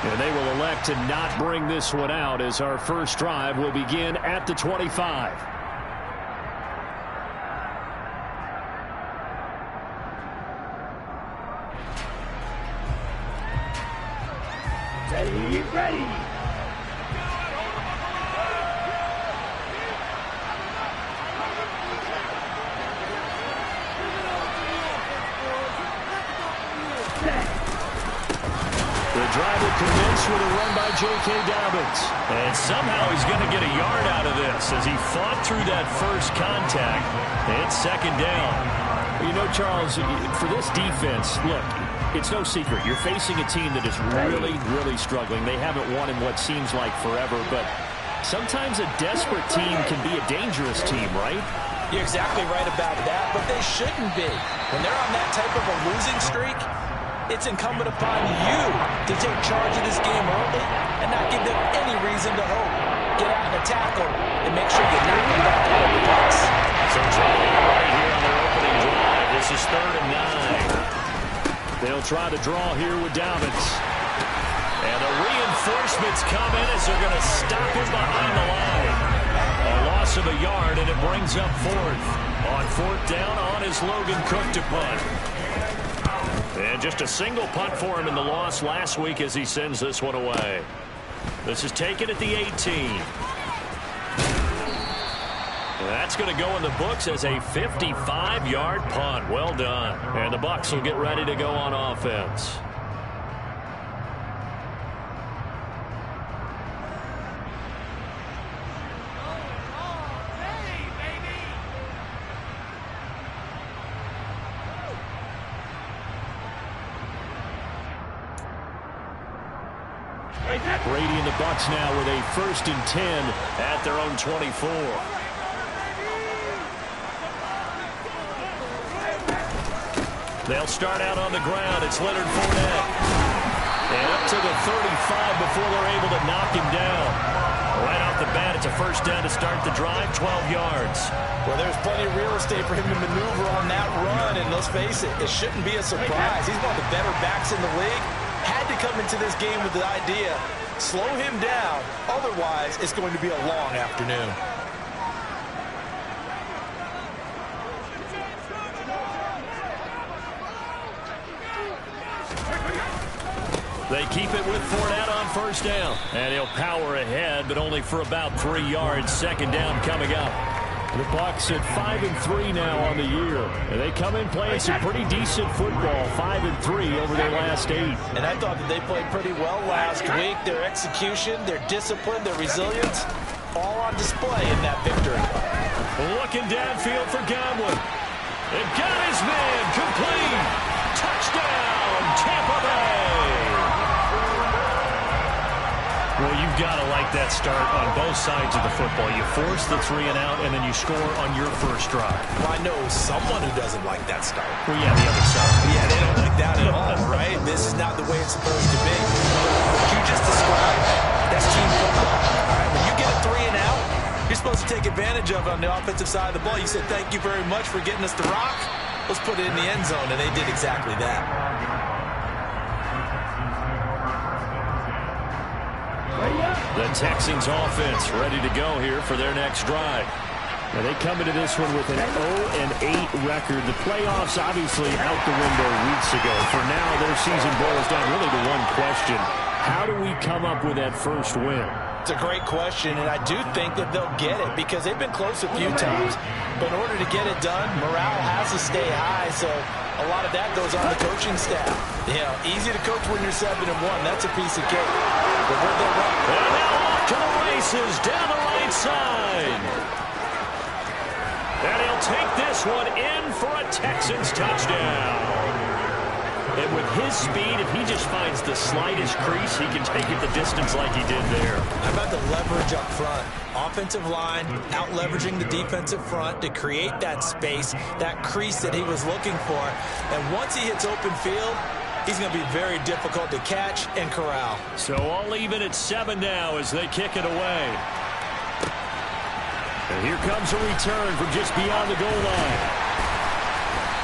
And they will elect to not bring this one out as our first drive will begin at the 25. Ready. The drive will commence with a run by J.K. Dobbins. And somehow he's going to get a yard out of this as he fought through that first contact. It's second down. You know, Charles, for this defense, look, it's no secret. You're facing a team that is really, really struggling. They haven't won in what seems like forever, but sometimes a desperate team can be a dangerous team, right? You're exactly right about that, but they shouldn't be. When they're on that type of a losing streak, it's incumbent upon you to take charge of this game early and not give them any reason to hope. Get out and tackle and make sure you knock them back out of the box. So trouble right here on their opening drive. This is 3rd and 9. They'll try to draw here with Dobbins. And the reinforcements come in as they're going to stop him behind the line. A loss of a yard, and it brings up 4th. On 4th down, on is Logan Cook to punt. And just a single punt for him in the loss last week as he sends this one away. This is taken at the 18. That's going to go in the books as a 55-yard punt. Well done. And the Bucs will get ready to go on offense. Brady and the Bucs now with a 1st and 10 at their own 24. They'll start out on the ground. It's Leonard Fournette. And up to the 35 before they're able to knock him down. Right off the bat, it's a 1st down to start the drive, 12 yards. Well, there's plenty of real estate for him to maneuver on that run, and let's face it, it shouldn't be a surprise. He's one of the better backs in the league. Had to come into this game with the idea, slow him down, otherwise it's going to be a long afternoon. They keep it with Fournette on 1st down. And he'll power ahead, but only for about 3 yards. 2nd down coming up. The Bucs at 5-3 now on the year. And they come in playing some pretty decent football. 5-3 over their last 8. And I thought that they played pretty well last week. Their execution, their discipline, their resilience, all on display in that victory. Looking downfield for Godwin. And got his man complete. Touchdown, Tampa Bay. Well, you've got to like that start on both sides of the football. You force the 3 and out, and then you score on your first drive. Well, I know someone who doesn't like that start. Well, yeah, the other side. Yeah, they don't like that at all, right? This is not the way it's supposed to be. What you just described, that's team football. All right, when you get a 3 and out, you're supposed to take advantage of it on the offensive side of the ball. You said, thank you very much for getting us the rock. Let's put it in the end zone, and they did exactly that. The Texans offense ready to go here for their next drive. Now they come into this one with an 0-8 record. The playoffs obviously out the window weeks ago. For now, their season boils down really to one question. How do we come up with that first win? It's a great question, and I do think that they'll get it because they've been close a few times. But in order to get it done, morale has to stay high, so a lot of that goes on the coaching staff. You know, easy to coach when you're 7-1. That's a piece of cake. But where'd they run? And now off to the races down the right side. And he'll take this one in for a Texans touchdown. And with his speed, if he just finds the slightest crease, he can take it the distance like he did there. How about the leverage up front? Offensive line out-leveraging the defensive front to create that space, that crease that he was looking for. And once he hits open field, he's going to be very difficult to catch and corral. So I'll leave it at 7 now as they kick it away. And here comes a return from just beyond the goal line.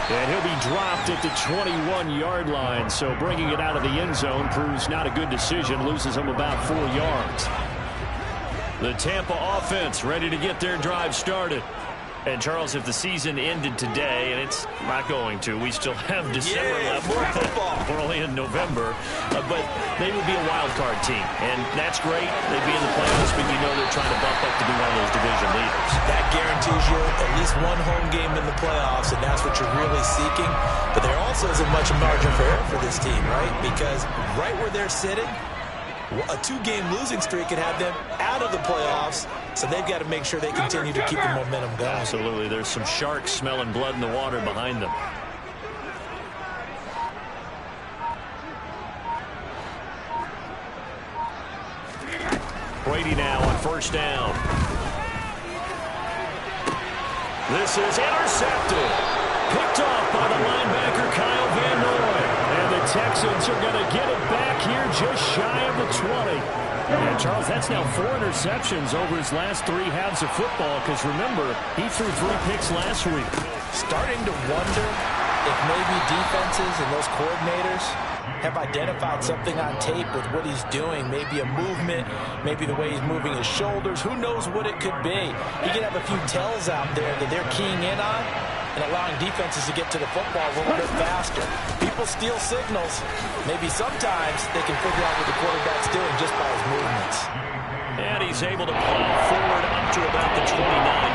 And he'll be dropped at the 21-yard line. So bringing it out of the end zone proves not a good decision. Loses him about 4 yards. The Tampa offense ready to get their drive started. And, Charles, if the season ended today, and it's not going to, we still have December left. More football. We're only in November. But they would be a wild card team. And that's great. They'd be in the playoffs, but you know they're trying to bump up to be one of those division leaders. That guarantees you at least one home game in the playoffs, and that's what you're really seeking. But there also isn't much margin for error for this team, right? Because right where they're sitting, a 2-game losing streak could have them out of the playoffs, so they've got to make sure they continue to keep the momentum going. Absolutely. There's some sharks smelling blood in the water behind them. Brady now on first down. This is intercepted. Picked off by the linebacker Kyle Van Noy. And the Texans are going to get it back here just shy of the 20. And, Charles, that's now 4 interceptions over his last 3 halves of football because, remember, he threw 3 picks last week. Starting to wonder if maybe defenses and those coordinators have identified something on tape with what he's doing. Maybe a movement, maybe the way he's moving his shoulders. Who knows what it could be? He could have a few tells out there that they're keying in on and allowing defenses to get to the football a little bit faster. People steal signals. Maybe sometimes they can figure out what the quarterback's doing just by his movements. And he's able to plow forward up to about the 29,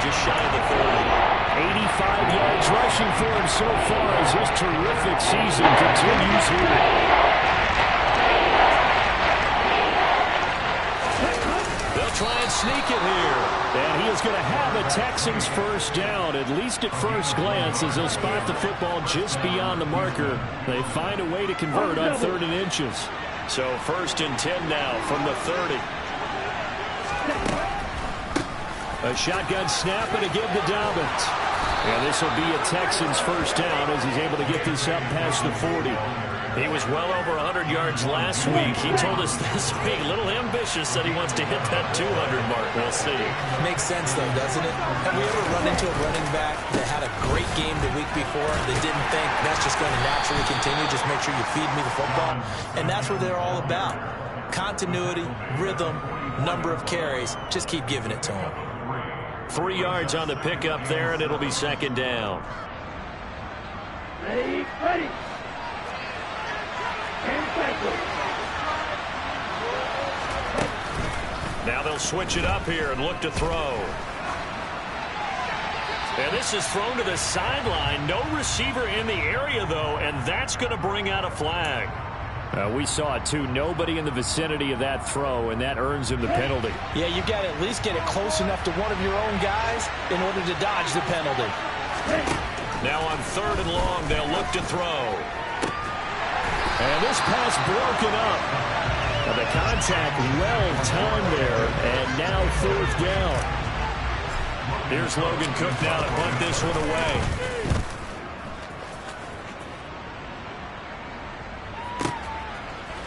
just shy of the 30. 85 yards rushing for him so far as his terrific season continues here. They'll try and sneak it here. And he is going to have a Texans first down, at least at first glance, as they'll spot the football just beyond the marker. They find a way to convert on 3rd and inches. So 1st and 10 now from the 30. A shotgun snap and a give to Dobbins. And this will be a Texans first down as he's able to get this up past the 40. He was well over 100 yards last week. He told us this week, a little ambitious, said he wants to hit that 200 mark. We'll see. Makes sense, though, doesn't it? Have we ever run into a running back that had a great game the week before that didn't think that's just going to naturally continue, just make sure you feed me the football? And that's what they're all about. Continuity, rhythm, number of carries. Just keep giving it to him. 3 yards on the pickup there, and it'll be 2nd down. Ready. Now they'll switch it up here and look to throw. And this is thrown to the sideline. No receiver in the area, though, and that's going to bring out a flag. We saw it, too. Nobody in the vicinity of that throw, and that earns him the penalty. Yeah, you've got to at least get it close enough to one of your own guys in order to dodge the penalty. Now on 3rd and long, they'll look to throw. And this pass broken up. Now the contact well-timed there, and now 4th down. Here's Logan Cook now to punt this one away.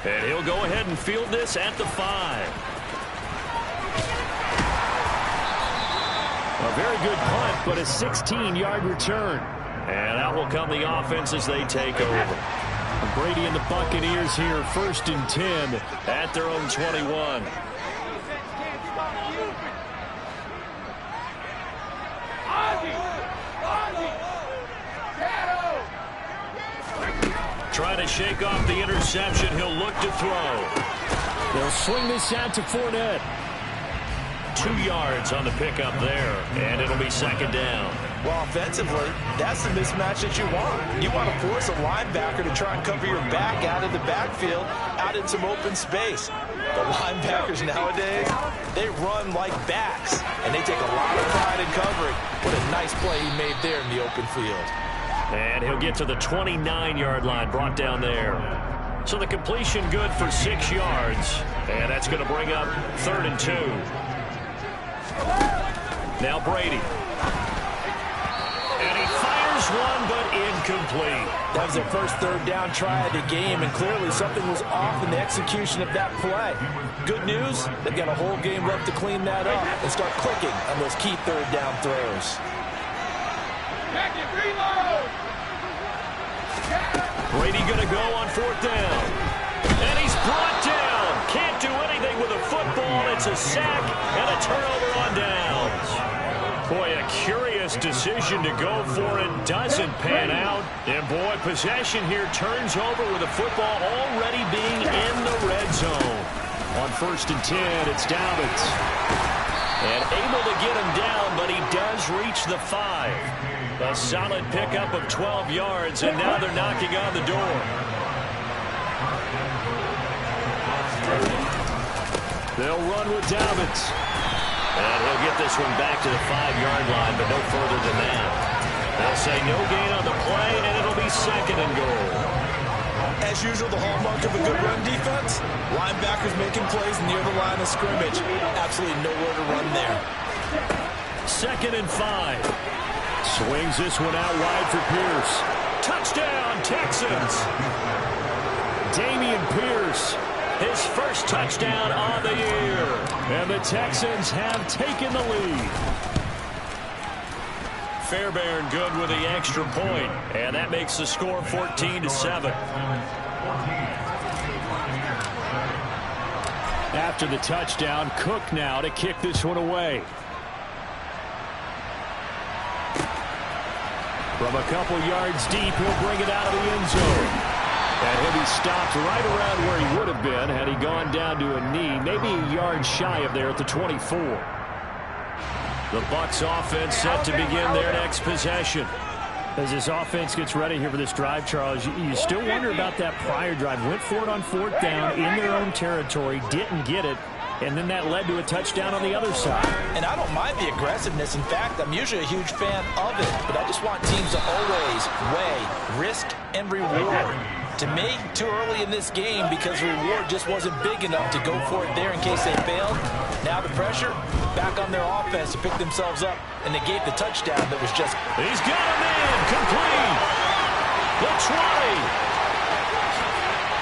And he'll go ahead and field this at the 5. A very good punt, but a 16-yard return. And out will come the offense as they take over. Brady and the Buccaneers here, 1st and 10 at their own 21. Trying to shake off the interception. He'll look to throw. They'll swing this out to Fournette. 2 yards on the pickup there, and it'll be 2nd down. Well, offensively, that's the mismatch that you want. You want to force a linebacker to try and cover your back out of the backfield, out in some open space. The linebackers nowadays, they run like backs, and they take a lot of pride in covering. What a nice play he made there in the open field. And he'll get to the 29-yard line, brought down there. So the completion good for 6 yards, and that's going to bring up 3rd and 2. Now Brady. And he fires one, but incomplete. That was their first 3rd down try of the game, and clearly something was off in the execution of that play. Good news, they've got a whole game left to clean that up and start clicking on those key 3rd down throws. Back it, reload! Brady going to go on 4th down. And he's brought down. Can't do anything with a football. It's a sack and a turnover on downs. Boy, a curious decision to go for it. Doesn't pan out. And boy, possession here turns over with the football already being in the red zone. On 1st and 10, it's Dobbins. And able to get him down, but he does reach the 5. A solid pickup of 12 yards, and now they're knocking on the door. They'll run with Dobbins. And he'll get this one back to the 5-yard line, but no further than that. They'll say no gain on the play, and it'll be 2nd and goal. As usual, the hallmark of a good run defense, linebackers making plays near the line of scrimmage. Absolutely nowhere to run there. 2nd and 5. Swings this one out wide for Pierce. Touchdown, Texans. Dameon Pierce, his first touchdown on the year. And the Texans have taken the lead. Fairbairn good with the extra point, and that makes the score 14-7. After the touchdown, Cook now to kick this one away. From a couple yards deep, he'll bring it out of the end zone. And he'll be stopped right around where he would have been had he gone down to a knee, maybe a yard shy of there at the 24. The Bucs offense set to begin their next possession. As this offense gets ready here for this drive, Charles, you still wonder about that prior drive. Went for it on 4th down in their own territory, didn't get it, and then that led to a touchdown on the other side. And I don't mind the aggressiveness. In fact, I'm usually a huge fan of it, but I just want teams to always weigh risk and reward. To me, too early in this game because the reward just wasn't big enough to go for it there in case they failed. Now the pressure back on their offense to pick themselves up, and they gave the touchdown that was just... He's got him in, complete. The 20.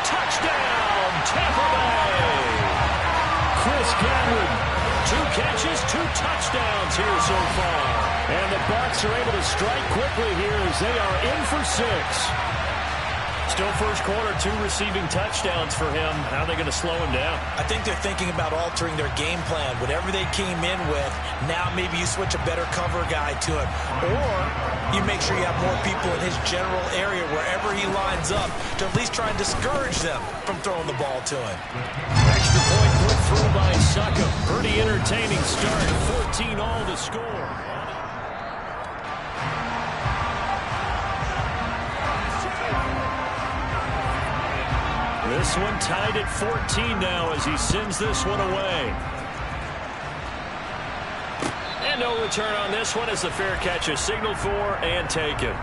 Touchdown, Tampa Bay. Chris Godwin, 2 catches, 2 touchdowns here so far. And the Bucs are able to strike quickly here as they are in for 6. Still first quarter, 2 receiving touchdowns for him. How are they going to slow him down? I think they're thinking about altering their game plan. Whatever they came in with, now maybe you switch a better cover guy to him. Or you make sure you have more people in his general area wherever he lines up to at least try and discourage them from throwing the ball to him. Extra point put through by Succop. Pretty entertaining start. 14 all to score. This one tied at 14 now as he sends this one away. And no return on this one as the fair catch is signaled for and taken.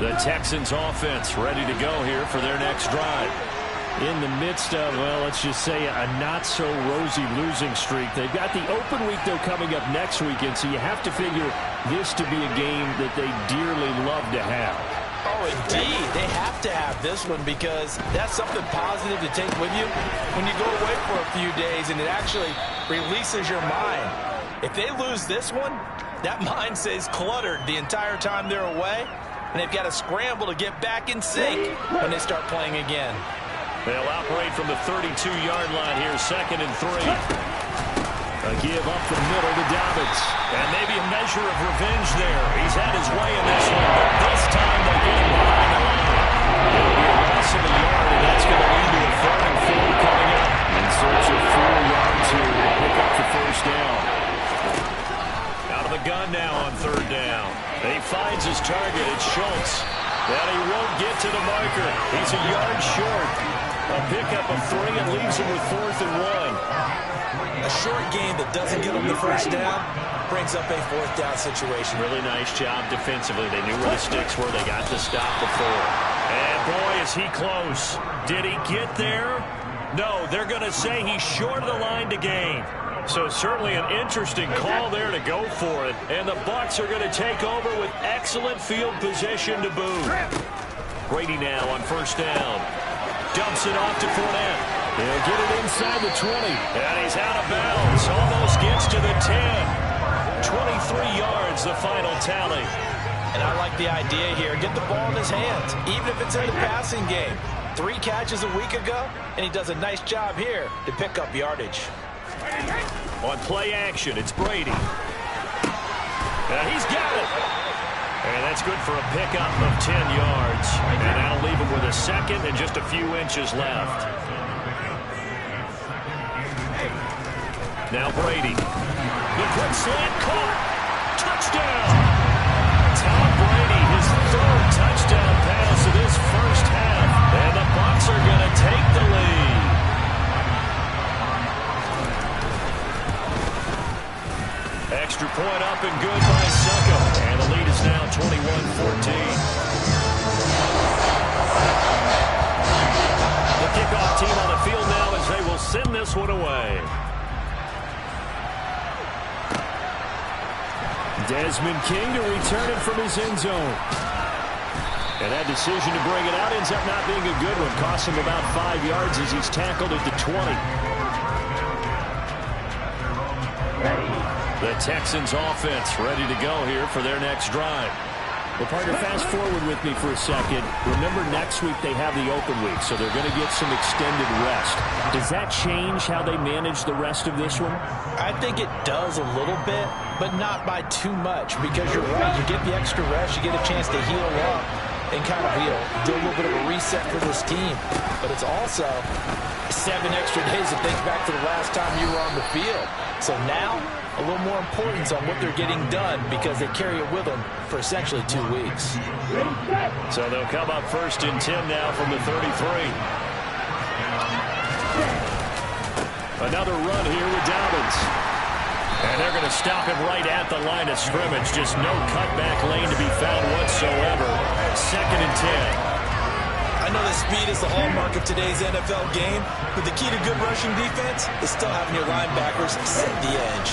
The Texans offense ready to go here for their next drive. In the midst of, well, let's just say a not-so-rosy losing streak. They've got the open week, though, coming up next weekend, so you have to figure this to be a game that they dearly love to have. Oh, indeed. They have to have this one because that's something positive to take with you when you go away for a few days, and it actually releases your mind. If they lose this one, that mind stays cluttered the entire time they're away, and they've got to scramble to get back in sync when they start playing again. They'll operate from the 32-yard line here, 2nd and 3. A give up the middle to Dobbins. And maybe a measure of revenge there. He's had his way in this one, but this time they'll get him behind the line. It'll be a loss of a yard, and that's going to lead to a 3rd and 4 coming up. In search of 4 yards here to pick up the first down. Out of the gun now on 3rd down. He finds his target. It's Schultz. And he won't get to the marker. He's a yard short. A pickup of 3 and leaves him with 4th and 1. A short game that doesn't get him the first down brings up a 4th down situation. Really nice job defensively. They knew where the sticks were. They got the stop before. And boy, is he close. Did he get there? No, they're going to say he's short of the line to gain. So certainly an interesting call there to go for it. And the Bucs are going to take over with excellent field position to boot. Brady now on first down. Dumps it off to Fournette. He'll get it inside the 20. And he's out of bounds. Almost gets to the 10. 23 yards, the final tally. And I like the idea here. Get the ball in his hands, even if it's in the passing game. 3 catches a week ago, and he does a nice job here to pick up yardage. On play action, it's Brady. He's got it. And that's good for a pickup of 10 yards. And that'll leave him with a second and just a few inches left. Now Brady. The quick slant caught. Touchdown. Tom Brady, his 3rd touchdown pass of this first half. And the Bucs are going to take the lead. Extra point up and good by Succo. And the lead is now 21-14. The kickoff team on the field now as they will send this one away. Desmond King to return it from his end zone. And that decision to bring it out ends up not being a good one. Costs him about 5 yards as he's tackled at the 20. The Texans offense ready to go here for their next drive. Well, partner, fast forward with me for a second. Remember, next week they have the open week, so they're going to get some extended rest. Does that change how they manage the rest of this one? I think it does a little bit, but not by too much, because you're right. You get the extra rest, you get a chance to heal up and kind of do a little bit of a reset for this team. But it's also 7 extra days to think back to the last time you were on the field. So now, a little more importance on what they're getting done because they carry it with them for essentially 2 weeks. So they'll come up first and 10 now from the 33. Another run here with Dobbins. And they're going to stop him right at the line of scrimmage. Just no cutback lane to be found whatsoever. 2nd and 10. I know that speed is the hallmark of today's NFL game, but the key to good rushing defense is still having your linebackers set the edge.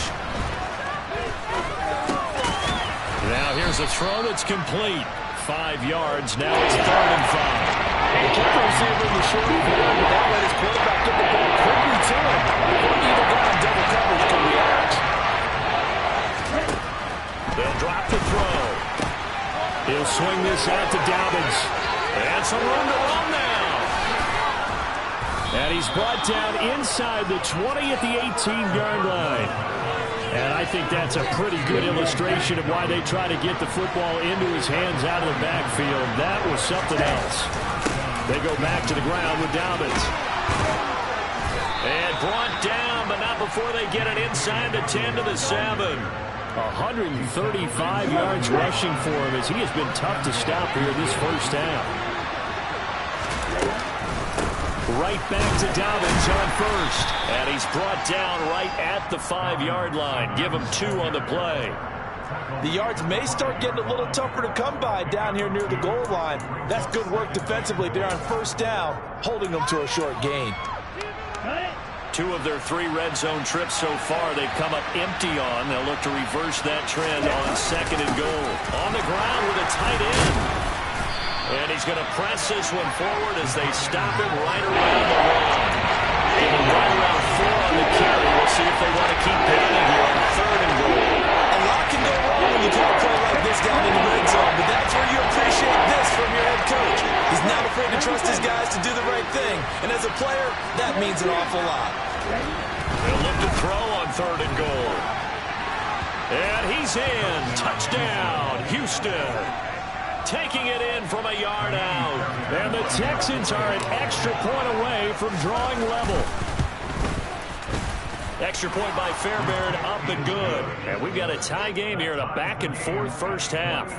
Now here's a throw that's complete. 5 yards. Now it's 3rd and 5. He kept the receiver in the short field, but that let his quarterback get the ball quickly to him. Either guy in double coverage can react. They'll drop the throw. He'll swing this out to Dobbins. And some room to run now. And he's brought down inside the 20 at the 18-yard line. And I think that's a pretty good illustration of why they try to get the football into his hands out of the backfield. That was something else. They go back to the ground with Dobbins. And brought down, but not before they get it inside the 10 to the 7. 135 yards rushing for him as he has been tough to stop here this first half. Right back to Dobbins on first. And he's brought down right at the 5-yard line. Give him 2 on the play. The yards may start getting a little tougher to come by down here near the goal line. That's good work defensively there on first down, holding them to a short gain. 2 of their 3 red zone trips so far they've come up empty on. They'll look to reverse that trend on 2nd and goal. On the ground with a tight end. And he's going to press this one forward as they stop him right around the line. Give him right around 4 on the carry. We'll see if they want to keep pounding here on 3rd and goal. A lot can go wrong when you call a play like this down in the red zone, but that's where you appreciate this from your head coach. He's not afraid to trust his guys to do the right thing, and as a player, that means an awful lot. They'll look to throw on 3rd and goal. And he's in. Touchdown, Houston. Taking it in from a yard out. And the Texans are an extra point away from drawing level. Extra point by Fairbairn, up and good. And we've got a tie game here in a back-and-forth first half.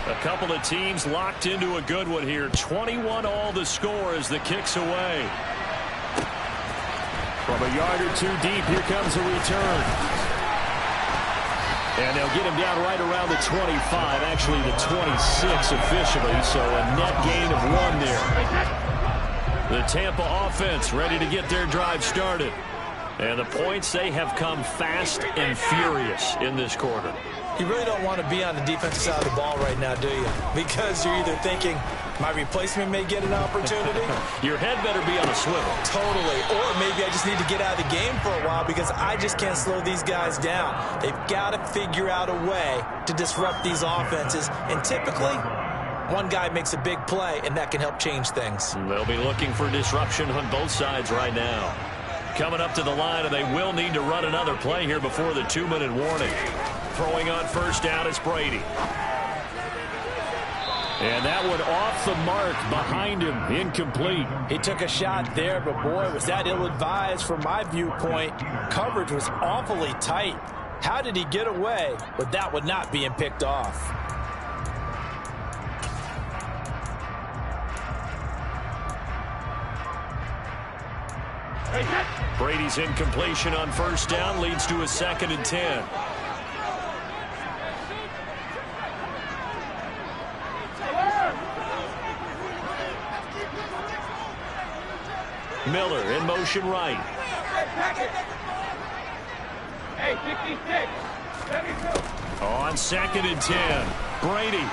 A couple of teams locked into a good one here. 21-all the score as the kick's away. From a yard or 2 deep, here comes a return. And they'll get him down right around the 25, actually the 26 officially, so a net gain of 1 there. The Tampa offense ready to get their drive started. And the points, they have come fast and furious in this quarter. You really don't want to be on the defensive side of the ball right now, do you? Because you're either thinking, my replacement may get an opportunity. Your head better be on a swivel. Totally. Or maybe I just need to get out of the game for a while because I just can't slow these guys down. They've got to figure out a way to disrupt these offenses. And typically, one guy makes a big play, and that can help change things. They'll be looking for disruption on both sides right now. Coming up to the line, and they will need to run another play here before the 2-minute warning. Throwing on first down is Brady. And that one off the mark behind him, incomplete. He took a shot there, but boy, was that ill-advised from my viewpoint. Coverage was awfully tight. How did he get away with that one not being picked off? Brady's incompletion on first down leads to a 2nd and 10. Miller in motion right. On 2nd and 10, Brady.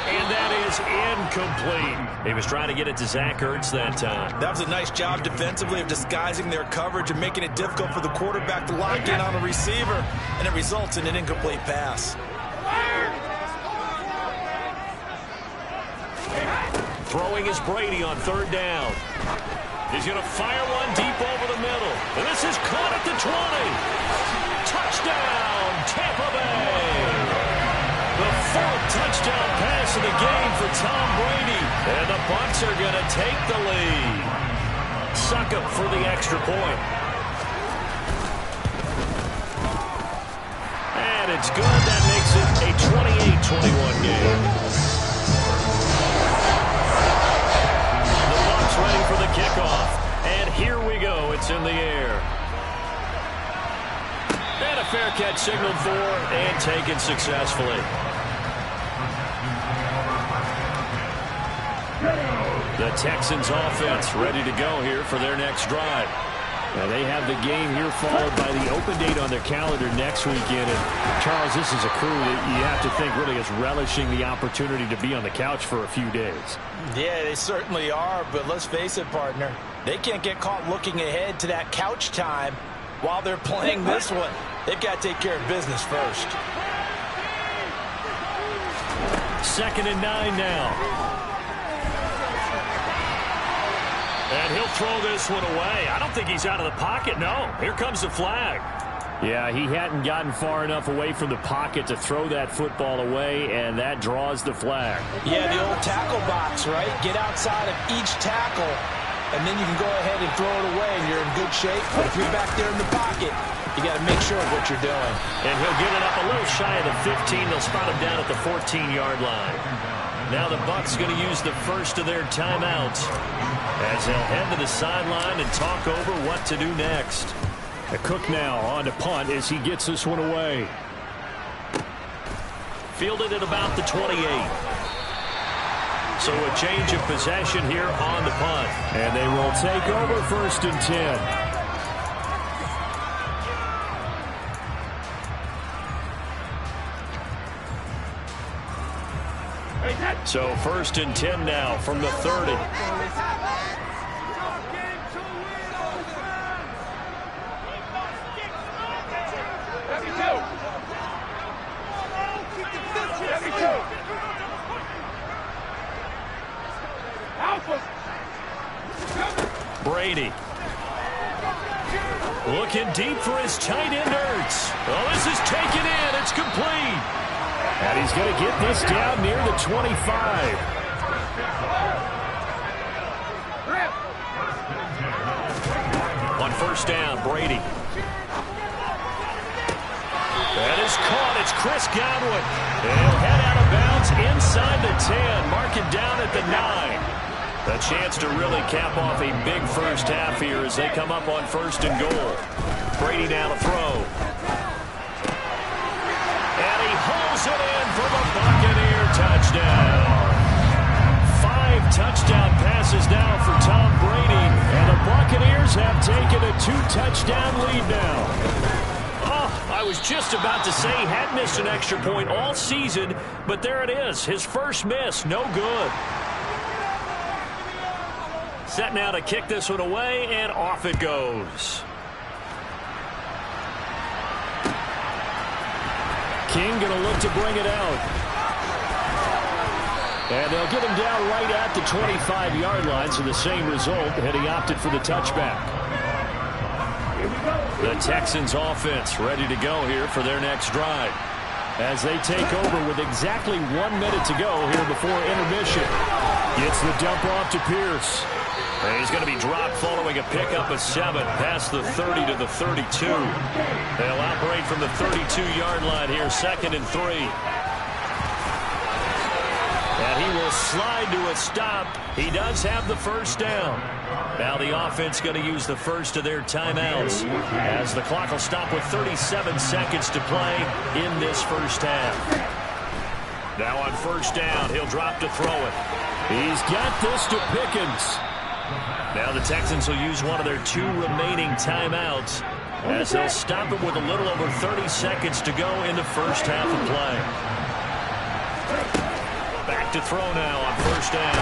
And that is incomplete. He was trying to get it to Zach Ertz that time. That was a nice job defensively of disguising their coverage and making it difficult for the quarterback to lock in on the receiver, and it results in an incomplete pass. Throwing is Brady on 3rd down. He's going to fire one deep over the middle. And this is caught at the 20. Touchdown, Tampa Bay. The 4th touchdown pass of the game for Tom Brady. And the Bucs are going to take the lead. Suck up for the extra point. And it's good. That makes it a 28-21 game. Ready for the kickoff. And here we go. It's in the air. And a fair catch signaled for and taken successfully. The Texans offense ready to go here for their next drive. Now they have the game here followed by the open date on their calendar next weekend. And Charles, this is a crew that you have to think really is relishing the opportunity to be on the couch for a few days. Yeah, they certainly are, but let's face it, partner. They can't get caught looking ahead to that couch time while they're playing this one. They've got to take care of business first. 2nd and 9 now. And he'll throw this one away. I don't think he's out of the pocket. No, here comes the flag. Yeah, he hadn't gotten far enough away from the pocket to throw that football away, and that draws the flag. Yeah, the old tackle box, right? Get outside of each tackle, and then you can go ahead and throw it away, and you're in good shape. But if you're back there in the pocket, you got to make sure of what you're doing. And he'll get it up a little shy of the 15. They'll spot him down at the 14-yard line. Now the Bucs going to use the first of their timeouts as they'll head to the sideline and talk over what to do next. The Cook now on to punt as he gets this one away. Fielded at about the 28. So a change of possession here on the punt. And they will take over 1st and 10. So 1st and 10 now from the 30. Brady. Looking deep for his tight end Ertz. Oh, this is taken in. It's complete. And he's going to get this down near the 25. On first down, Brady. That is caught. It's Chris Godwin. And he'll head out of bounds inside the 10. Mark it down at the 9. A chance to really cap off a big first half here as they come up on 1st and goal. Brady now to throw. it in for the Buccaneer touchdown. 5 touchdown passes now for Tom Brady, and the Buccaneers have taken a 2-touchdown lead now. I was just about to say he had missed an extra point all season, but there it is. His first miss, no good. Set now to kick this one away, and off it goes. King going to look to bring it out. And they'll get him down right at the 25-yard line, so the same result, had he opted for the touchback. The Texans offense ready to go here for their next drive, as they take over with exactly 1 minute to go here before intermission. Gets the dump off to Pierce. And he's going to be dropped following a pickup of 7 past the 30 to the 32. They'll operate from the 32-yard line here, 2nd and 3. And he will slide to a stop. He does have the first down. Now the offense going to use the first of their timeouts, as the clock will stop with 37 seconds to play in this first half. Now on first down, he'll drop to throw it. He's got this to Pickens. Now the Texans will use one of their 2 remaining timeouts, as they'll stop it with a little over 30 seconds to go in the first half of play. Back to throw now on first down.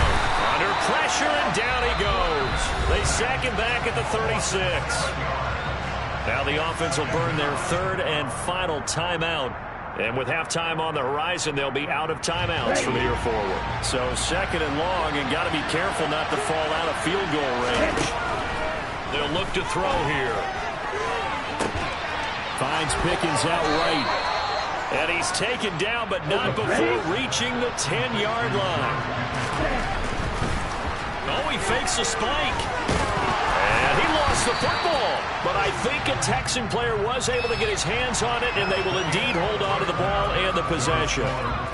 Under pressure, and down he goes. They sack him back at the 36. Now the offense will burn their 3rd and final timeout. And with halftime on the horizon, they'll be out of timeouts from here forward. So 2nd and long, and got to be careful not to fall out of field goal range. They'll look to throw here. Finds Pickens outright. And he's taken down, but not before reaching the 10-yard line. Oh, he fakes a spike. And he lost the football. But I think a Texan player was able to get his hands on it, and they will indeed hold on to the ball and the possession.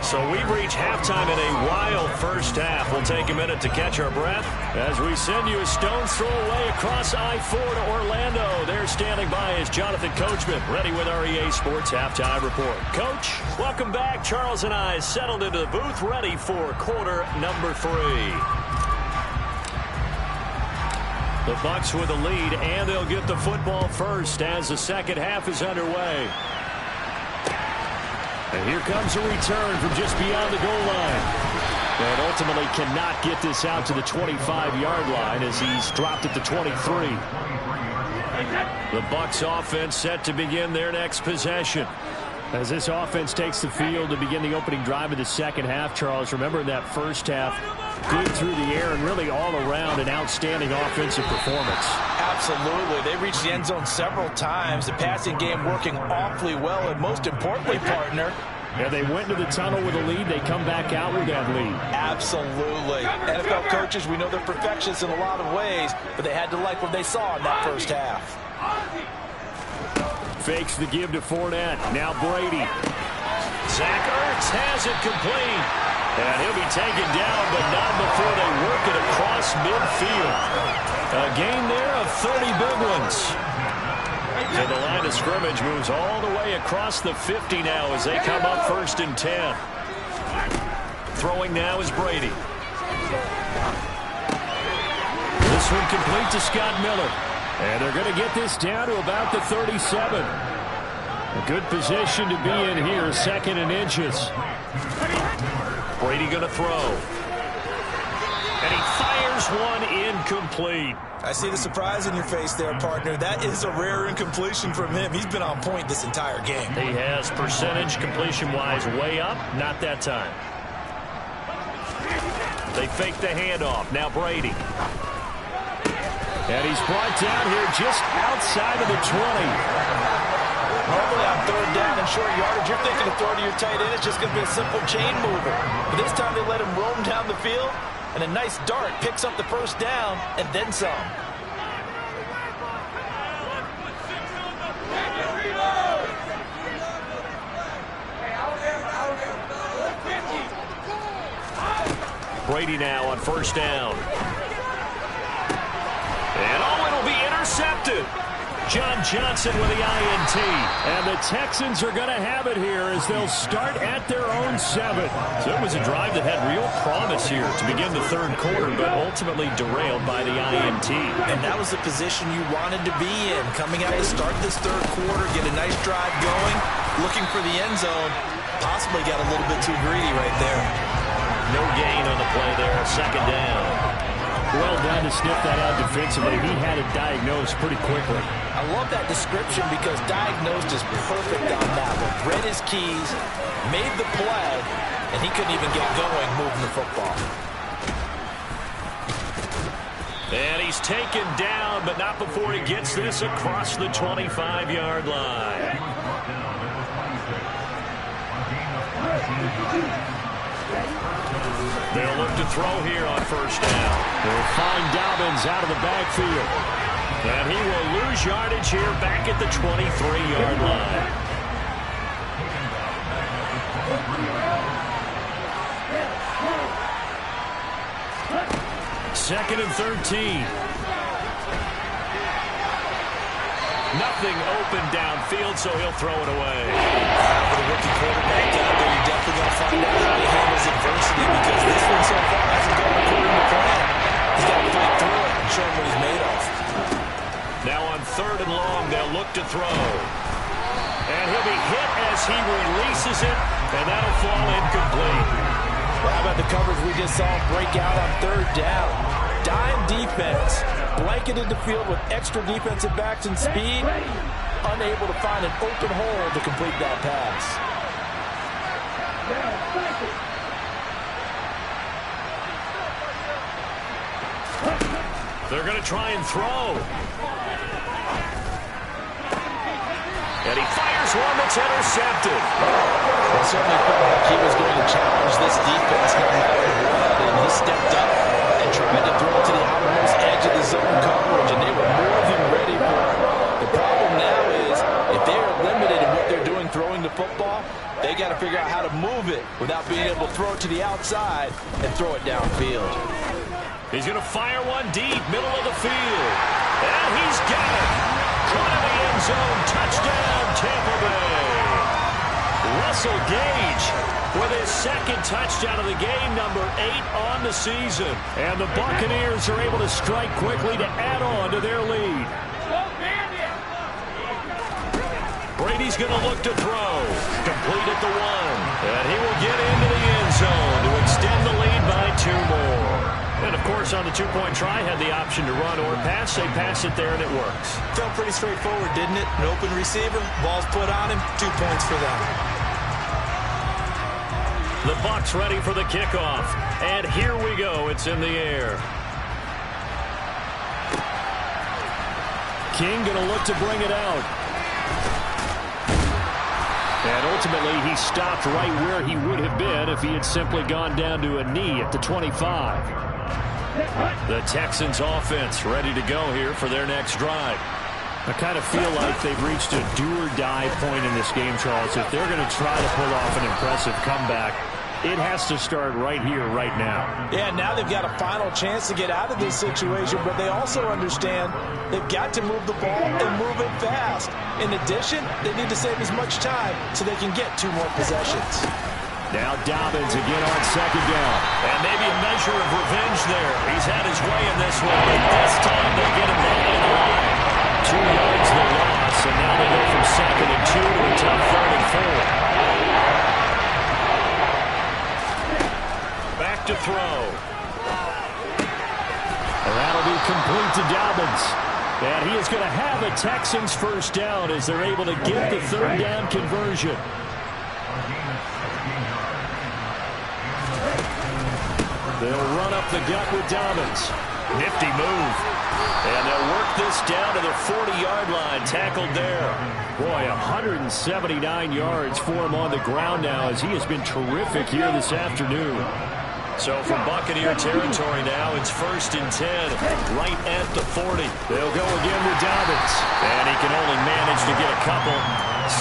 So we've reached halftime in a wild first half. We'll take a minute to catch our breath as we send you a stone's throw away across I-4 to Orlando. There standing by is Jonathan Coachman, ready with our EA Sports Halftime Report. Coach, welcome back. Charles and I settled into the booth, ready for quarter number 3. The Bucs with the lead, and they'll get the football first as the second half is underway. And here comes a return from just beyond the goal line. And ultimately cannot get this out to the 25-yard line as he's dropped at the 23. The Bucs offense set to begin their next possession. As this offense takes the field to begin the opening drive of the second half, Charles, remember in that first half, good through the air and really all around an outstanding offensive performance. Absolutely. They reached the end zone several times. The passing game working awfully well, and most importantly, partner, yeah, they went into the tunnel with a lead. They come back out with that lead. Absolutely. NFL coaches, we know they're perfectionists in a lot of ways, but they had to like what they saw in that first half. Fakes the give to Fournette. Now Brady. Zach Ertz has it complete. And he'll be taken down, but not before they work it across midfield. A gain there of 30 big ones. So the line of scrimmage moves all the way across the 50 now as they come up 1st and 10. Throwing now is Brady. This one complete to Scott Miller. And they're going to get this down to about the 37. A good position to be in here, 2nd and inches. Brady going to throw. And he fires one incomplete. I see the surprise in your face there, partner. That is a rare incompletion from him. He's been on point this entire game. He has percentage completion-wise way up. Not that time. They fake the handoff. Now Brady. And he's brought down here just outside of the 20. Normally on 3rd down and short yardage, you're thinking to throw to your tight end. It's just going to be a simple chain mover. But this time they let him roam down the field, and a nice dart picks up the first down and then some. Brady now on first down. And it'll be intercepted. John Johnson with the INT. And the Texans are going to have it here as they'll start at their own 7. So it was a drive that had real promise here to begin the third quarter, but ultimately derailed by the INT. And that was the position you wanted to be in. Coming out to start this third quarter, get a nice drive going, looking for the end zone. Possibly got a little bit too greedy right there. No gain on the play there, second down. Well done to sniff that out defensively. He had it diagnosed pretty quickly. I love that description because diagnosed is perfect on that one. Read his keys, made the play, and he couldn't even get going moving the football. And he's taken down, but not before he gets this across the 25-yard line. They'll look to throw here on first down. They'll find Dobbins out of the backfield. And he will lose yardage here back at the 23-yard line. Second and 13. Nothing open downfield, so he'll throw it away. For the rookie quarterback out there, you're definitely going to find out how he handles adversity because this one so far hasn't gone according to plan. He's got to fight through it and show him what he's made of. Now on third and long, they'll look to throw. And he'll be hit as he releases it, and that'll fall incomplete. Well, how about the coverage we just saw him break out on third down? Dime defense, blanketed the field with extra defensive backs and speed, unable to find an open hole to complete that pass. They're going to try and throw. And he fires one that's intercepted. It certainly felt like he was going to challenge this defense no matter what, and he stepped up and tried to throw it to the outermost edge of the zone coverage, and they were more than ready for it. The problem now is if they are limited in what they're doing throwing the football, they got to figure out how to move it without being able to throw it to the outside and throw it downfield. He's going to fire one deep, middle of the field. And he's got it. Caught in the end zone. Touchdown, Tampa Bay. Russell Gage with his second touchdown of the game, number 8 on the season. And the Buccaneers are able to strike quickly to add on to their lead. Brady's going to look to throw. Complete at the 1. And he will get into the end zone to extend the lead by 2 more. And, of course, on the two-point try, had the option to run or pass. They pass it there, and it works. Felt pretty straightforward, didn't it? An open receiver, ball's put on him, 2 points for them. The Bucs ready for the kickoff. And here we go. It's in the air. King going to look to bring it out. And ultimately, he stopped right where he would have been if he had simply gone down to a knee at the 25. The Texans offense ready to go here for their next drive. I kind of feel like they've reached a do-or-die point in this game, Charles. If they're going to try to pull off an impressive comeback, it has to start right here, right now. Yeah, now they've got a final chance to get out of this situation, but they also understand they've got to move the ball and move it fast. In addition, they need to save as much time so they can get 2 more possessions. Now Dobbins again on second down. And maybe a measure of revenge there. He's had his way in this one, but this time they get him behind the line. 2 yards the loss, and now they go from 2nd and 2 to a tough 3rd and 4. Back to throw. And that'll be complete to Dobbins. And he is going to have a Texans first down as they're able to get the 3rd down conversion. They'll run up the gut with Dobbins. Nifty move. And they'll work this down to the 40-yard line. Tackled there. Boy, 179 yards for him on the ground now as he has been terrific here this afternoon. So from Buccaneer territory now, it's 1st and 10, right at the 40. They'll go again with Dobbins. And he can only manage to get a couple.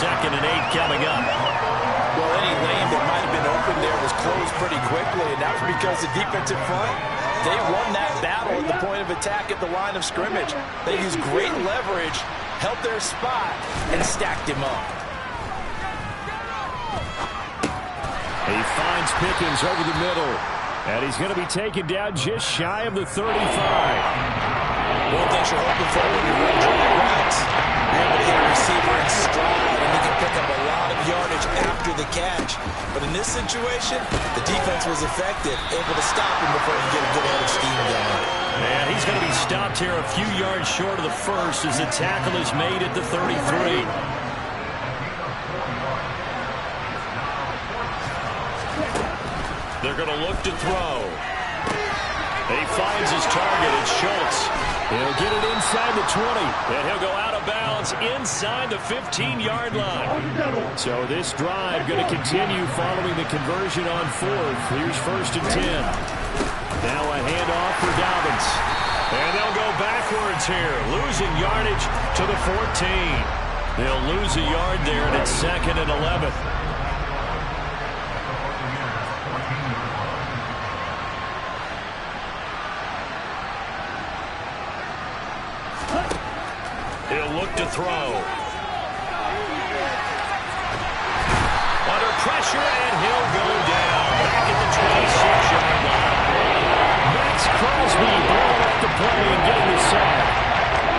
2nd and 8 coming up. Well, any lane that might have been open there was closed pretty quickly, and that was because the defensive front They won that battle at the point of attack at the line of scrimmage. They used great leverage, held their spot, and stacked him up. He finds Pickens over the middle. And he's going to be taken down just shy of the 35. One thing you're hoping for when you run drag routes, you're able to hit a receiver in stride, and he can pick up a lot of yardage after the catch. But in this situation, the defense was effective, able to stop him before he get a good head of steam going. And he's going to be stopped here a few yards short of the first as the tackle is made at the 33. They're going to look to throw. He finds his target. It's Schultz. He'll get it inside the 20. And he'll go out of bounds inside the 15-yard line. So this drive going to continue following the conversion on fourth. Here's 1st and 10. Now a handoff for Dobbins. And they'll go backwards here, losing yardage to the 14. They'll lose a yard there, and it's 2nd and 11. He'll look to throw. Under pressure, and he'll go down. Back at the 26-yard line. Max Crosby blowing up the play and getting the sack.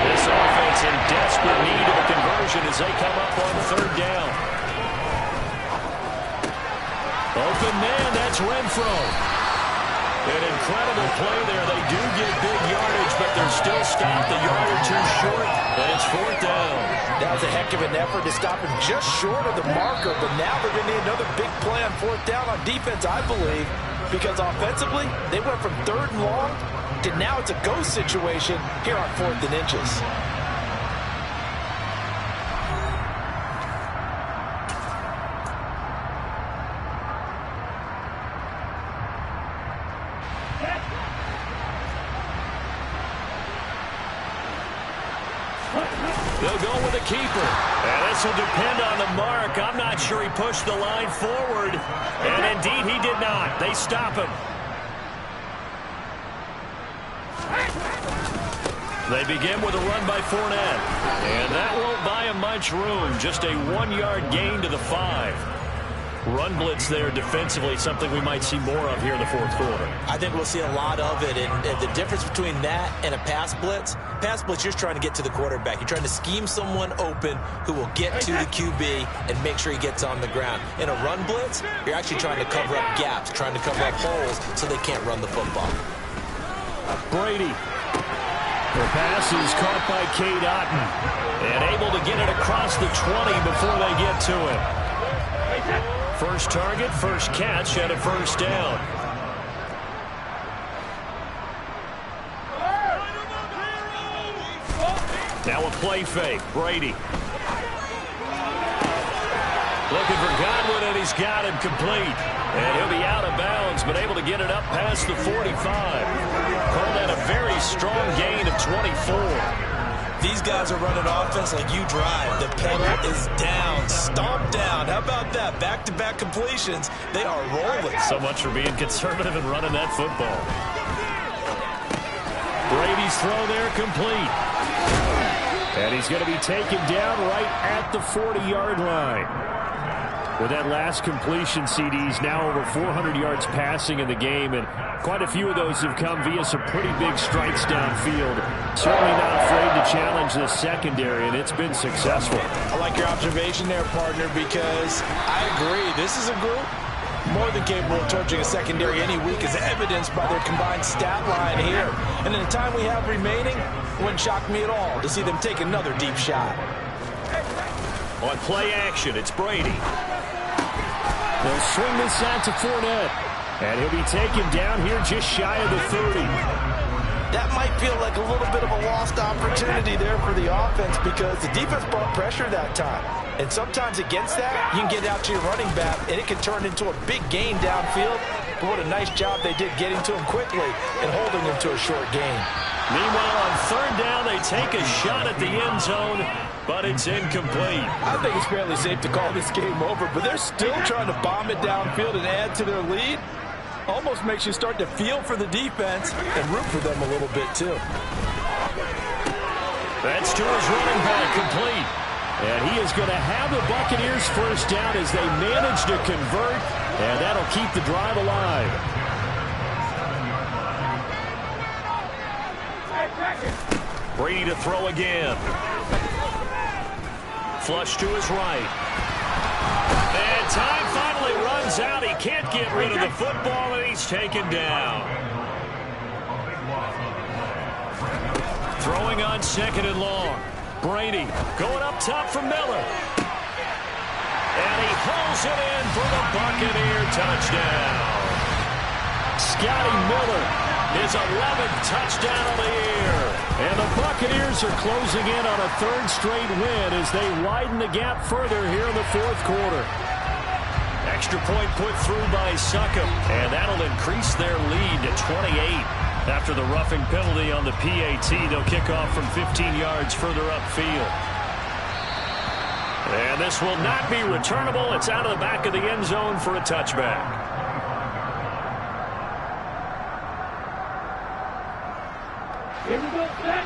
This offense in desperate need of a conversion as they come up on 3rd down. Open man, that's Renfro. An incredible play there. They do get big yardage, but they're still stopped a yard or two short, and it's 4th down. That was a heck of an effort to stop him just short of the marker, but now they're going to need another big play on 4th down on defense, I believe, because offensively, they went from 3rd and long to now it's a go situation here on 4th and inches. They'll go with a keeper. And this will depend on the mark. I'm not sure he pushed the line forward. And indeed, he did not. They stop him. They begin with a run by Fournette. And that won't buy him much room. Just a 1-yard gain to the 5. Run blitz there defensively, something we might see more of here in the 4th quarter. I think we'll see a lot of it, and the difference between that and a pass blitz, you're just trying to get to the quarterback. You're trying to scheme someone open who will get to the QB and make sure he gets on the ground. In a run blitz, you're actually trying to cover up gaps, trying to cover up holes so they can't run the football. Brady. The pass is caught by Cade Otton. And able to get it across the 20 before they get to it. First target, first catch, and a 1st down. Now a play fake. Brady. Looking for Godwin, and he's got him complete. And he'll be out of bounds, but able to get it up past the 45. Call that a very strong gain of 24. These guys are running offense like you drive. The pedal is down, stomped down. How about that? Back-to-back completions. They are rolling. So much for being conservative and running that football. Brady's throw there complete. And he's going to be taken down right at the 40-yard line. With that last completion, CD's now over 400 yards passing in the game, and quite a few of those have come via some pretty big strikes downfield. Certainly not afraid to challenge the secondary, and it's been successful. I like your observation there, partner, because I agree. This is a group more than capable of torching a secondary any week, as evidenced by their combined stat line here. And in the time we have remaining, it wouldn't shock me at all to see them take another deep shot. On play action, it's Brady. They'll swing this out to Fournette. And he'll be taken down here just shy of the 30. That might feel like a little bit of a lost opportunity there for the offense because the defense brought pressure that time. And sometimes against that, you can get out to your running back, and it can turn into a big gain downfield. But what a nice job they did getting to him quickly and holding him to a short gain. Meanwhile, on 3rd down, they take a shot at the end zone, but it's incomplete. I think it's fairly safe to call this game over, but they're still trying to bomb it downfield and add to their lead. Almost makes you start to feel for the defense and root for them a little bit, too. That's to his running back, complete. And he is going to have the Buccaneers first down as they manage to convert, and that'll keep the drive alive. Brady to throw again. Flush to his right. And time finally runs out. He can't get rid of the football, and he's taken down. Throwing on 2nd and long. Brady going up top for Miller. And he hauls it in for the Buccaneer touchdown. Scotty Miller, his 11th touchdown of the year. And the Buccaneers are closing in on a 3rd straight win as they widen the gap further here in the 4th quarter. Extra point put through by Succop, and that'll increase their lead to 28. After the roughing penalty on the PAT, they'll kick off from 15 yards further upfield. And this will not be returnable. It's out of the back of the end zone for a touchback. Here we go, set.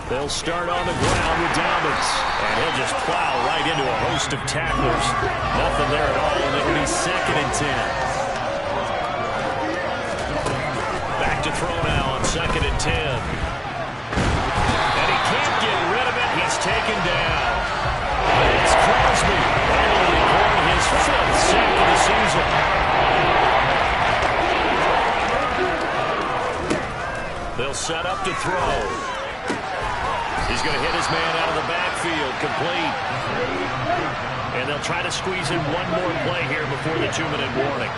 They'll start on the ground with Dobbins. And he'll just plow right into a host of tacklers. Nothing there at all, and it'll be 2nd and 10. Back to throw now on 2nd and 10. And he can't get rid of it. He's taken down. It's Crosby. Able to record his 5th sack of the season. They'll set up to throw. He's going to hit his man out of the backfield, complete. And they'll try to squeeze in one more play here before the 2-minute warning.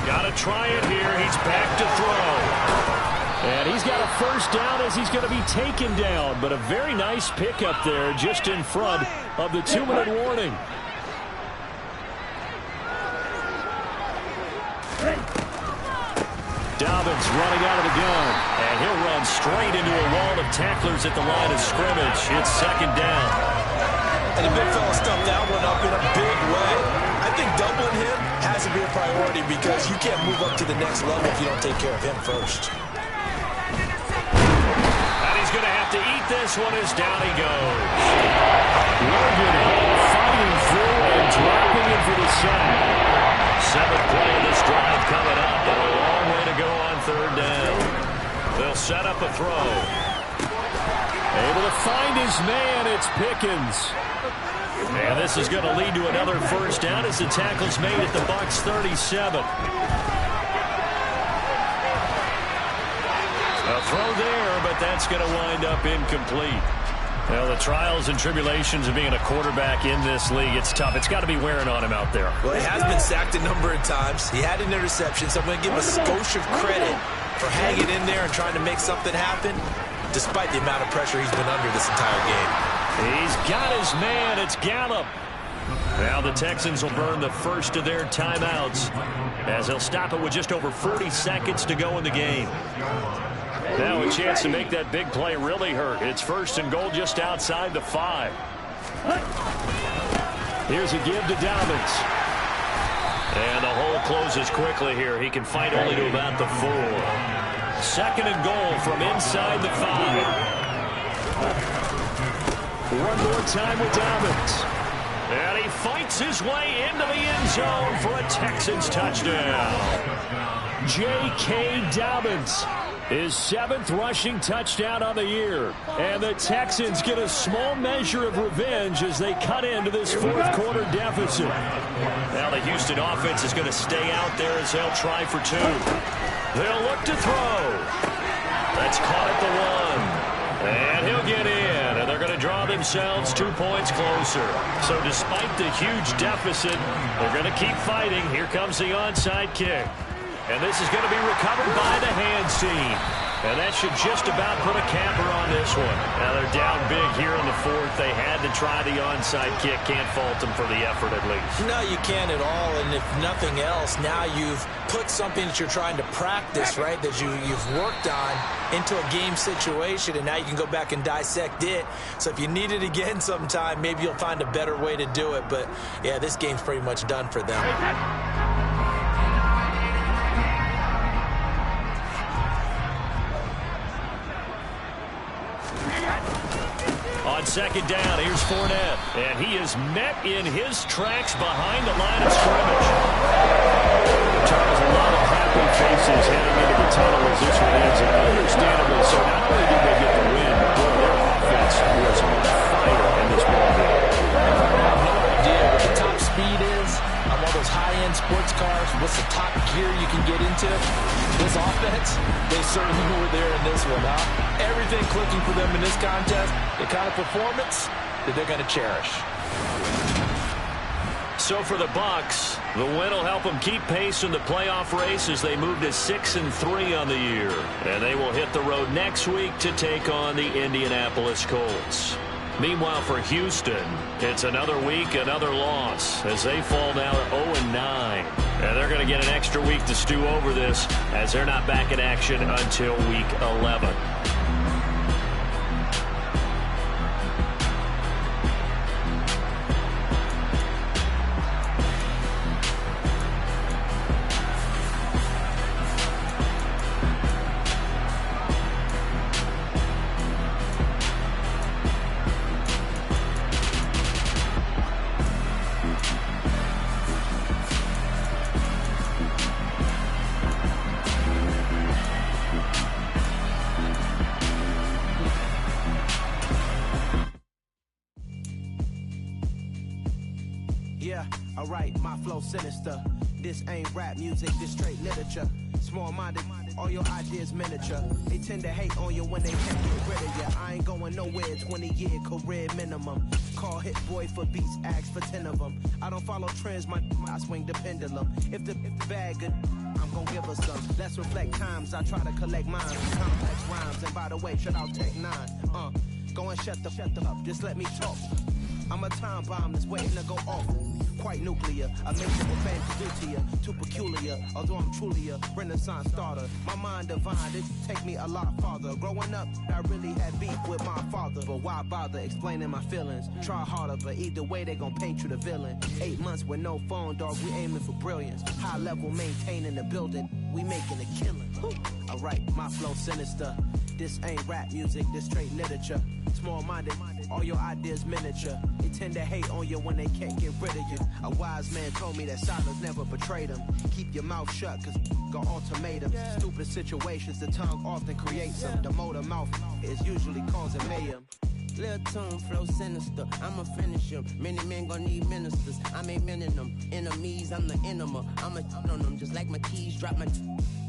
Got to try it here. He's back to throw. And he's got a first down as he's going to be taken down. But a very nice pickup there just in front of the 2-minute warning. Dobbins running out of the gun. And he'll run straight into a wall of tacklers at the line of scrimmage. It's 2nd down. And the big fella stuffed that one up in a big way. I think doubling him has to be a priority because you can't move up to the next level if you don't take care of him first. And he's going to have to eat this one as down he goes. Logan Hall fighting through and dropping in for the sack. 7th play of this drive coming up, but a long way to go on 3rd down. They'll set up a throw. Able to find his man, it's Pickens. And this is going to lead to another first down as the tackle's made at the Bucs 37. A throw there, but that's going to wind up incomplete. Well, the trials and tribulations of being a quarterback in this league, it's tough. It's got to be wearing on him out there. Well, he has been sacked a number of times. He had an interception, so I'm going to give him a skosh of credit for hanging in there and trying to make something happen, despite the amount of pressure he's been under this entire game. He's got his man. It's Gallup. Now the Texans will burn the first of their timeouts as they'll stop it with just over 40 seconds to go in the game. Now a chance to make that big play really hurt. It's 1st and goal just outside the 5. Here's a give to Dobbins. And the hole closes quickly here. He can fight only to about the 4. 2nd and goal from inside the 5. One more time with Dobbins. And he fights his way into the end zone for a Texans touchdown. J.K. Dobbins. His 7th rushing touchdown on the year. And the Texans get a small measure of revenge as they cut into this 4th quarter deficit. Now the Houston offense is going to stay out there as they'll try for 2. They'll look to throw. That's caught at the 1. And he'll get in. And they're going to draw themselves 2 points closer. So despite the huge deficit, they're going to keep fighting. Here comes the onside kick. And this is going to be recovered by the hands team. And that should just about put a capper on this one. Now they're down big here in the fourth. They had to try the onside kick. Can't fault them for the effort at least. No, you can't at all. And if nothing else, now you've put something that you're trying to practice, right, that you've worked on into a game situation, and now you can go back and dissect it. So if you need it again sometime, maybe you'll find a better way to do it. But, yeah, this game's pretty much done for them. On second down, here's Fournette. And he is met in his tracks behind the line of scrimmage. Charles, a lot of happy faces heading into the tunnel as this one ends. And understandably so, not only did they get the win, but boy, their offense was on fire in this ball game. I have no idea what the top speed is on one of those high-end sports cars. What's the top gear you can get into? This offense, they certainly were there in this one, huh? Everything clicking for them in this contest, the kind of performance that they're going to cherish. So for the Bucs, the win will help them keep pace in the playoff race as they move to 6-3 on the year. And they will hit the road next week to take on the Indianapolis Colts. Meanwhile, for Houston, it's another week, another loss as they fall now to 0-9. And they're going to get an extra week to stew over this as they're not back in action until week 11. Alright, my flow sinister. This ain't rap music, this straight literature. Small-minded, all your ideas miniature. They tend to hate on you when they can't get rid of you. I ain't going nowhere, 20-year career minimum. Call Hit Boy for beats, ask for 10 of them. I don't follow trends, I swing the pendulum. If the bag good, I'm gon' give her some. Let's reflect times, I try to collect mine. Complex rhymes, and by the way, shout out Tech 9. Go and shut the up, just let me talk. I'm a time bomb that's waiting to go off. Quite nuclear, amazing what fans do to you. Too peculiar, although I'm truly a renaissance starter. My mind divine, it take me a lot farther. Growing up, I really had beef with my father. But why bother explaining my feelings? Try harder, but either way they gon' paint you the villain. 8 months with no phone, dog, we aiming for brilliance. High level maintaining the building, we making a killing. Alright, my flow sinister. This ain't rap music, this straight literature. Small-minded, all your ideas miniature. They tend to hate on you when they can't get rid of you. A wise man told me that silence never betrayed him. Keep your mouth shut, cause got ultimatums. Stupid situations, the tongue often creates them. The motor mouth is usually causing mayhem. Lil' tune, flow sinister, I'ma finish him. Many men gon' need ministers, I'm a men in them. Enemies, I'm the enema, I'ma on them. Just like my keys, drop my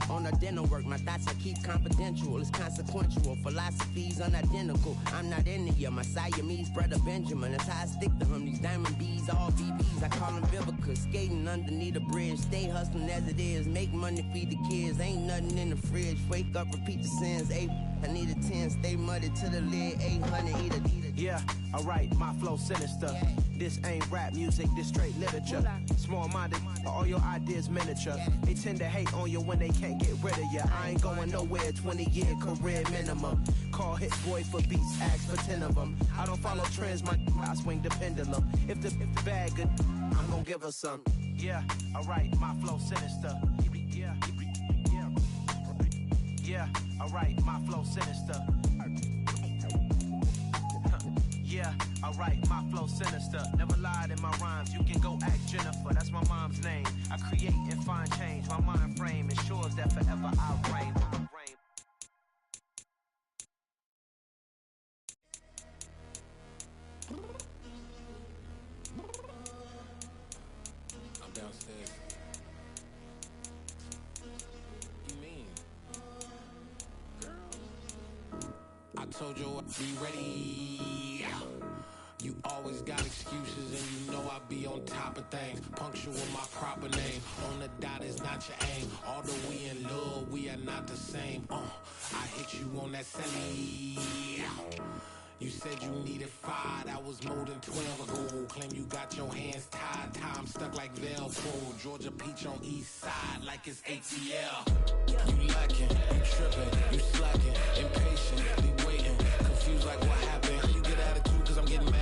on a dinner work. My thoughts I keep confidential, it's consequential. Philosophies unidentical, I'm not into you. My Siamese brother Benjamin, that's how I stick to him. These diamond bees, all BBs, I call them Vivica. Skating underneath a bridge, stay hustling as it is. Make money, feed the kids, ain't nothing in the fridge. Wake up, repeat the sins, I need a 10, stay muddy to the lid, 800, eat a. Yeah, alright, my flow sinister. This ain't rap music, this straight literature. Small-minded, all your ideas miniature. They tend to hate on you when they can't get rid of you. I ain't going nowhere, 20-year career minimum. Call Hit Boy for beats, ask for 10 of them. I don't follow trends, I swing the pendulum. If the bag good, I'm gon' give her some. Yeah, alright, my flow sinister. Yeah, alright, my flow sinister. Yeah, alright, my flow sinister. Never lied in my rhymes, you can go ask Jennifer. That's my mom's name. I create and find change. My mind frame ensures that forever I reign. I'm downstairs. You mean? Girl, I told you I'd be ready. You always got excuses and you know I be on top of things. Punctual my proper name. On the dot is not your aim. Although we in love, we are not the same. I hit you on that semi. You said you needed 5, that was more than 12 ago. Claim you got your hands tied, time stuck like Velcro. Georgia Peach on east side like it's ATL. You lacking, you tripping, you slacking, impatient, be waiting, confused like what happened. You get attitude cause I'm getting mad.